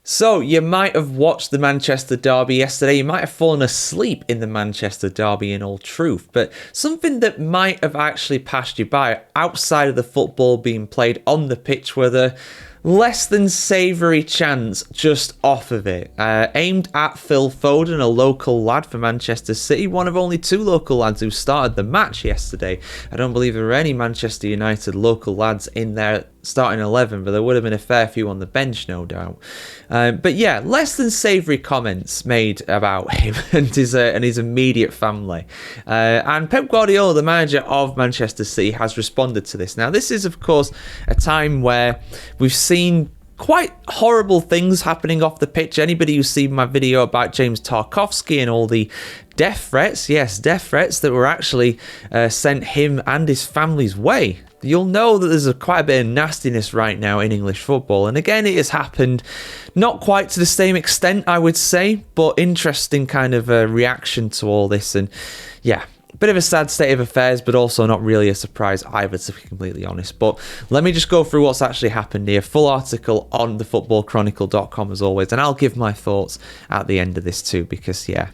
So, you might have watched the Manchester derby yesterday. You might have fallen asleep in the Manchester derby, in all truth. But something that might have actually passed you by outside of the football being played on the pitch were the less than savoury chants just off of it, aimed at Phil Foden, a local lad for Manchester City, one of only 2 local lads who started the match yesterday. I don't believe there were any Manchester United local lads in there starting 11, but there would have been a fair few on the bench, no doubt. But yeah, less than savoury comments made about him and his immediate family. And Pep Guardiola, the manager of Manchester City, has responded to this. Now, this is, of course, a time where we've seen quite horrible things happening off the pitch. Anybody who's seen my video about James Tarkowski and all the death threats that were actually sent him and his family's way, you'll know that there's quite a bit of nastiness right now in English football. And again, it has happened not quite to the same extent, I would say, but interesting kind of reaction to all this. And yeah, bit of a sad state of affairs, but also not really a surprise either, to be completely honest. But let me just go through what's actually happened here. Full article on thefootballchronicle.com as always, and I'll give my thoughts at the end of this too, because yeah,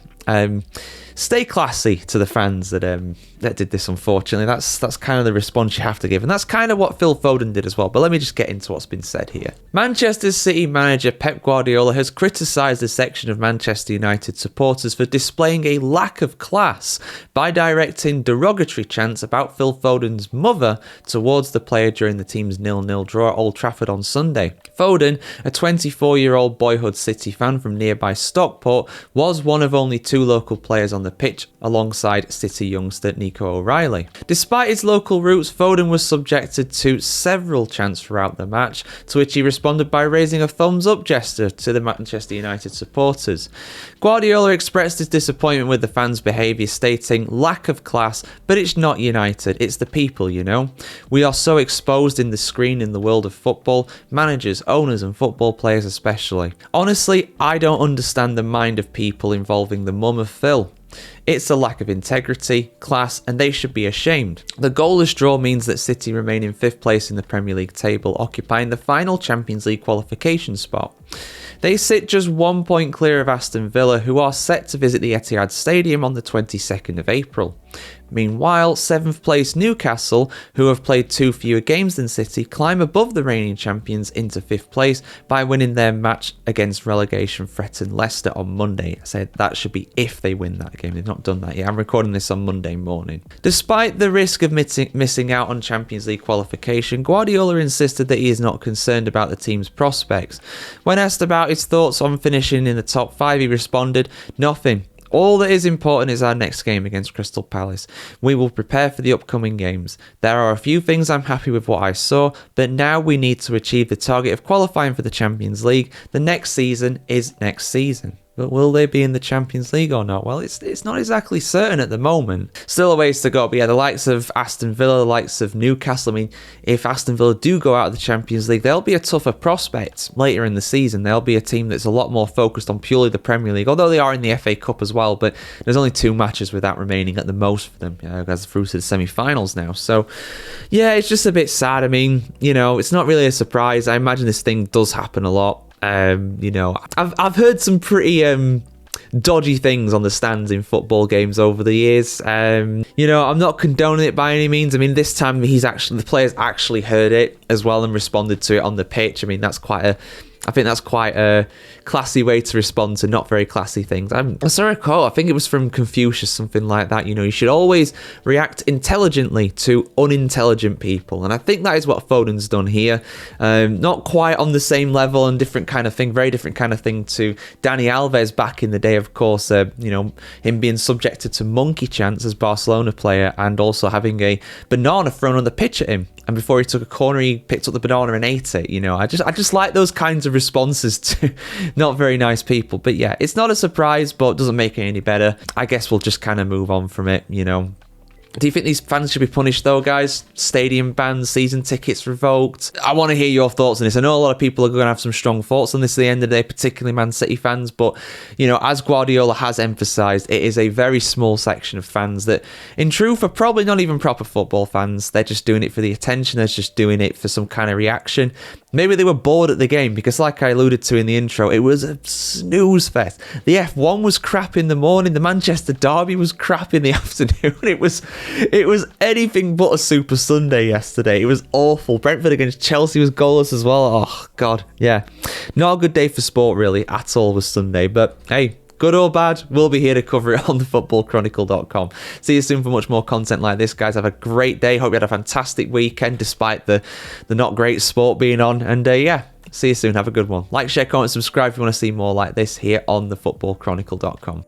stay classy to the fans that did this, unfortunately. That's kind of the response you have to give, and that's kind of what Phil Foden did as well. But let me just get into what's been said here. Manchester City manager Pep Guardiola has criticised a section of Manchester United supporters for displaying a lack of class by directing derogatory chants about Phil Foden's mother towards the player during the team's 0-0 draw at Old Trafford on Sunday. Foden, a 24-year-old boyhood City fan from nearby Stockport, was one of only 2 local players on the pitch alongside City youngster Nico O'Reilly. Despite his local roots, Foden was subjected to several chants throughout the match, to which he responded by raising a thumbs up gesture to the Manchester United supporters. Guardiola expressed his disappointment with the fans' behaviour, stating, "Lack of class, but it's not United, it's the people, you know. We are so exposed in the screen in the world of football, managers, owners and football players especially. Honestly, I don't understand the mind of people involving the mum of Phil. It's a lack of integrity, class, and they should be ashamed. The goalless draw means that City remain in 5th place in the Premier League table, occupying the final Champions League qualification spot. They sit just 1 point clear of Aston Villa, who are set to visit the Etihad Stadium on the 22nd of April. Meanwhile, 7th place Newcastle, who have played 2 fewer games than City, climb above the reigning champions into 5th place by winning their match against relegation-threatened Leicester on Monday. I said that should be if they win that game. They've not done that yet. I'm recording this on Monday morning. Despite the risk of missing out on Champions League qualification, Guardiola insisted that he is not concerned about the team's prospects. When asked about his thoughts on finishing in the top 5, he responded, "Nothing. All that is important is our next game against Crystal Palace. We will prepare for the upcoming games. There are a few things I'm happy with what I saw, but now we need to achieve the target of qualifying for the Champions League. The next season is next season." But will they be in the Champions League or not? Well, it's not exactly certain at the moment. Still a ways to go. But yeah, the likes of Aston Villa, the likes of Newcastle. I mean, if Aston Villa do go out of the Champions League, they'll be a tougher prospect later in the season. They'll be a team that's a lot more focused on purely the Premier League, although they are in the FA Cup as well. But there's only 2 matches with that remaining at the most for them, as through to the semi-finals now. So yeah, it's just a bit sad. I mean, it's not really a surprise. I imagine this thing does happen a lot. I've heard some pretty dodgy things on the stands in football games over the years. I'm not condoning it by any means. I mean, this time the players actually heard it as well and responded to it on the pitch. I mean, I think that's quite a classy way to respond to not very classy things. I saw a quote, I think it was from Confucius, something like that. You should always react intelligently to unintelligent people. And I think that is what Foden's done here. Not quite on the same level and different kind of thing, very different kind of thing to Dani Alves back in the day, of course. Him being subjected to monkey chants as Barcelona player and also having a banana thrown on the pitch at him. And before he took a corner, he picked up the banana and ate it. I just like those kinds of responses to not very nice people. But yeah, it's not a surprise, but it doesn't make it any better. I guess we'll just kind of move on from it, Do you think these fans should be punished though, guys? Stadium bans, season tickets revoked? I want to hear your thoughts on this. I know a lot of people are going to have some strong thoughts on this at the end of the day, particularly Man City fans, but, as Guardiola has emphasised, it is a very small section of fans that, in truth, are probably not even proper football fans. They're just doing it for the attention. They're just doing it for some kind of reaction. Maybe they were bored at the game because, like I alluded to in the intro, it was a snooze fest. The F1 was crap in the morning. The Manchester Derby was crap in the afternoon. It was anything but a Super Sunday yesterday. It was awful. Brentford against Chelsea was goalless as well. Oh, God. Yeah. Not a good day for sport, really, at all was Sunday. But, hey, good or bad, we'll be here to cover it on thefootballchronicle.com. See you soon for much more content like this, guys. Have a great day. Hope you had a fantastic weekend despite the not great sport being on. And yeah, see you soon. Have a good one. Like, share, comment, subscribe if you want to see more like this here on thefootballchronicle.com.